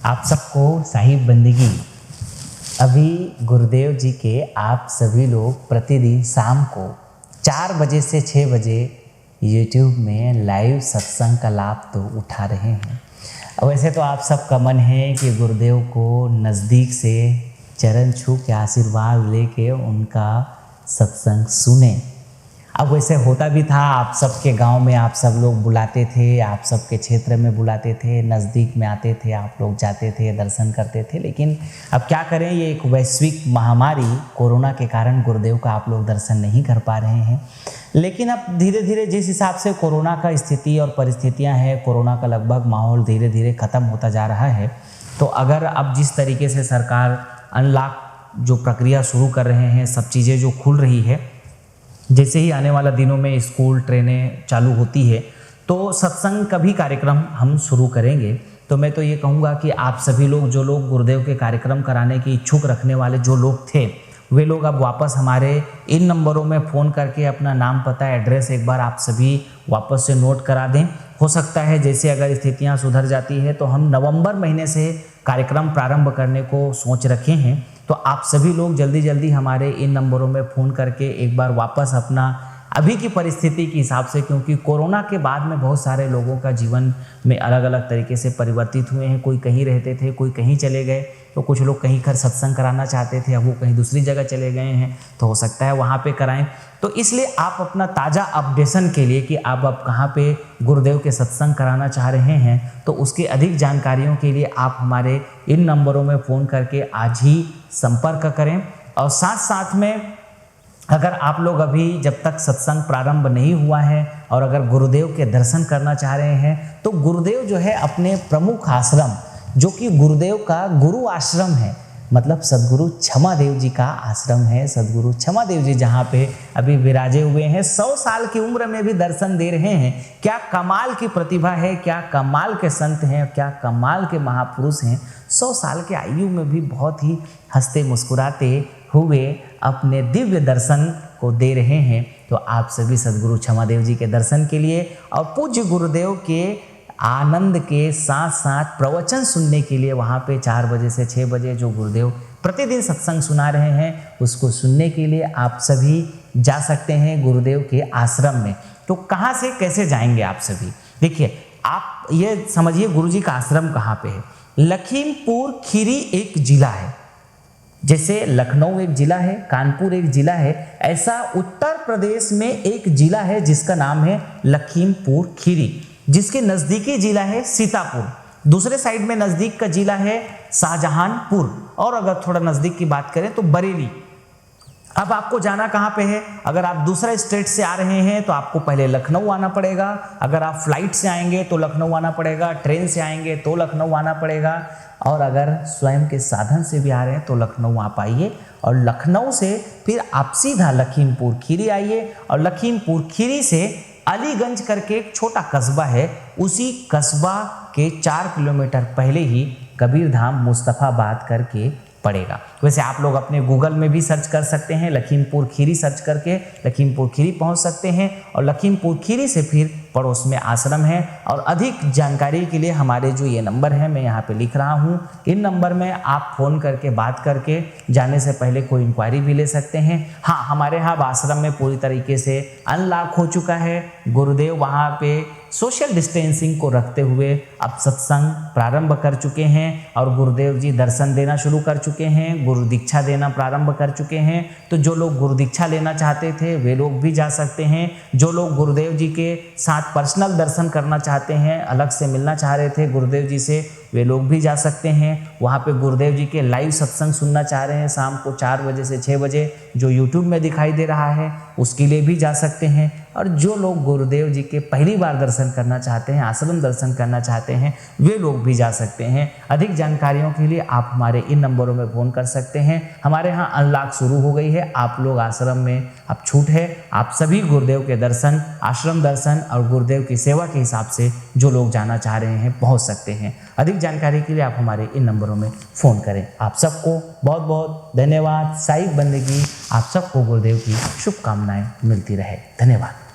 आप सबको साहिब बंदगी। अभी गुरुदेव जी के आप सभी लोग प्रतिदिन शाम को 4 बजे से 6 बजे यूट्यूब में लाइव सत्संग का लाभ तो उठा रहे हैं। वैसे तो आप सबका मन है कि गुरुदेव को नज़दीक से चरण छू के आशीर्वाद लेके उनका सत्संग सुने। अब वैसे होता भी था, आप सबके गांव में आप सब लोग बुलाते थे, आप सबके क्षेत्र में बुलाते थे, नज़दीक में आते थे, आप लोग जाते थे, दर्शन करते थे। लेकिन अब क्या करें, ये एक वैश्विक महामारी कोरोना के कारण गुरुदेव का आप लोग दर्शन नहीं कर पा रहे हैं। लेकिन अब धीरे धीरे जिस हिसाब से कोरोना का स्थिति और परिस्थितियां हैं, कोरोना का लगभग माहौल धीरे धीरे ख़त्म होता जा रहा है। तो अगर अब जिस तरीके से सरकार अनलॉक जो प्रक्रिया शुरू कर रहे हैं, सब चीज़ें जो खुल रही है, जैसे ही आने वाला दिनों में स्कूल ट्रेनें चालू होती है तो सत्संग का भी कार्यक्रम हम शुरू करेंगे। तो मैं तो ये कहूँगा कि आप सभी लोग, जो लोग गुरुदेव के कार्यक्रम कराने की इच्छुक रखने वाले जो लोग थे, वे लोग अब वापस हमारे इन नंबरों में फ़ोन करके अपना नाम, पता, एड्रेस एक बार आप सभी वापस से नोट करा दें। हो सकता है जैसे अगर स्थितियाँ सुधर जाती है तो हम नवंबर महीने से कार्यक्रम प्रारंभ करने को सोच रखे हैं। तो आप सभी लोग जल्दी जल्दी हमारे इन नंबरों में फ़ोन करके एक बार वापस अपना अभी की परिस्थिति के हिसाब से, क्योंकि कोरोना के बाद में बहुत सारे लोगों का जीवन में अलग अलग तरीके से परिवर्तित हुए हैं। कोई कहीं रहते थे, कोई कहीं चले गए, तो कुछ लोग कहीं कर सत्संग कराना चाहते थे, अब वो कहीं दूसरी जगह चले गए हैं, तो हो सकता है वहाँ पे कराएं। तो इसलिए आप अपना ताज़ा अपडेशन के लिए कि आप अब कहाँ पे गुरुदेव के सत्संग कराना चाह रहे हैं, तो उसके अधिक जानकारियों के लिए आप हमारे इन नंबरों में फ़ोन करके आज ही संपर्क करें। और साथ साथ में अगर आप लोग अभी जब तक सत्संग प्रारंभ नहीं हुआ है और अगर गुरुदेव के दर्शन करना चाह रहे हैं, तो गुरुदेव जो है अपने प्रमुख आश्रम, जो कि गुरुदेव का गुरु आश्रम है, मतलब सदगुरु क्षमादेव जी का आश्रम है। सदगुरु क्षमादेव जी जहाँ पे अभी विराजे हुए हैं, 100 साल की उम्र में भी दर्शन दे रहे हैं। क्या कमाल की प्रतिभा है, क्या कमाल के संत हैं, क्या कमाल के महापुरुष हैं। 100 साल के आयु में भी बहुत ही हंसते मुस्कुराते हुए अपने दिव्य दर्शन को दे रहे हैं। तो आप सभी सदगुरु क्षमादेव जी के दर्शन के लिए और पूज्य गुरुदेव के आनंद के साथ साथ प्रवचन सुनने के लिए वहाँ पे 4 बजे से 6 बजे जो गुरुदेव प्रतिदिन सत्संग सुना रहे हैं, उसको सुनने के लिए आप सभी जा सकते हैं गुरुदेव के आश्रम में। तो कहाँ से कैसे जाएंगे आप सभी? देखिए, आप ये समझिए गुरुजी का आश्रम कहाँ पे है। लखीमपुर खीरी एक जिला है, जैसे लखनऊ एक जिला है, कानपुर एक जिला है, ऐसा उत्तर प्रदेश में एक जिला है जिसका नाम है लखीमपुर खीरी, जिसके नज़दीकी जिला है सीतापुर, दूसरे साइड में नज़दीक का जिला है शाहजहानपुर, और अगर थोड़ा नज़दीक की बात करें तो बरेली। अब आपको जाना कहाँ पे है? अगर आप दूसरा स्टेट से आ रहे हैं तो आपको पहले लखनऊ आना पड़ेगा। अगर आप फ्लाइट से आएंगे तो लखनऊ आना पड़ेगा, ट्रेन से आएंगे तो लखनऊ आना पड़ेगा, और अगर स्वयं के साधन से भी आ रहे हैं तो लखनऊ आप आइए, और लखनऊ से फिर आप सीधा लखीमपुर खीरी आइए, और लखीमपुर खीरी से अलीगंज करके एक छोटा कस्बा है, उसी कस्बा के 4 किलोमीटर पहले ही कबीरधाम मुस्तफ़ाबाद करके पड़ेगा। वैसे आप लोग अपने गूगल में भी सर्च कर सकते हैं, लखीमपुर खीरी सर्च करके लखीमपुर खीरी पहुंच सकते हैं, और लखीमपुर खीरी से फिर पड़ोस में आश्रम है। और अधिक जानकारी के लिए हमारे जो ये नंबर है, मैं यहाँ पे लिख रहा हूँ, इन नंबर में आप फ़ोन करके बात करके जाने से पहले कोई इंक्वायरी भी ले सकते हैं। हाँ, हमारे यहाँ आश्रम में पूरी तरीके से अनलॉक हो चुका है। गुरुदेव वहाँ पे सोशल डिस्टेंसिंग को रखते हुए अब सत्संग प्रारंभ कर चुके हैं, और गुरुदेव जी दर्शन देना शुरू कर चुके हैं, गुरु दीक्षा देना प्रारंभ कर चुके हैं। तो जो लोग गुरु दीक्षा लेना चाहते थे वे लोग भी जा सकते हैं। जो लोग गुरुदेव जी के साथ पर्सनल दर्शन करना चाहते हैं, अलग से मिलना चाह रहे थे गुरुदेव जी से, वे लोग भी जा सकते हैं। वहाँ पे गुरुदेव जी के लाइव सत्संग सुनना चाह रहे हैं शाम को 4 बजे से 6 बजे, जो यूट्यूब में दिखाई दे रहा है, उसके लिए भी जा सकते हैं। और जो लोग गुरुदेव जी के पहली बार दर्शन करना चाहते हैं, आश्रम दर्शन करना चाहते हैं, वे लोग भी जा सकते हैं। अधिक जानकारियों के लिए आप हमारे इन नंबरों में फ़ोन कर सकते हैं। हमारे यहाँ अनलॉक शुरू हो गई है, आप लोग आश्रम में अब छूट है। आप सभी गुरुदेव के दर्शन, आश्रम दर्शन और गुरुदेव की सेवा के हिसाब से जो लोग जाना चाह रहे हैं पहुँच सकते हैं। अधिक जानकारी के लिए आप हमारे इन नंबरों में फ़ोन करें। आप सबको बहुत बहुत धन्यवाद। साहिब बंदगी। आप सबको गुरुदेव की शुभकामनाएं मिलती रहे। धन्यवाद।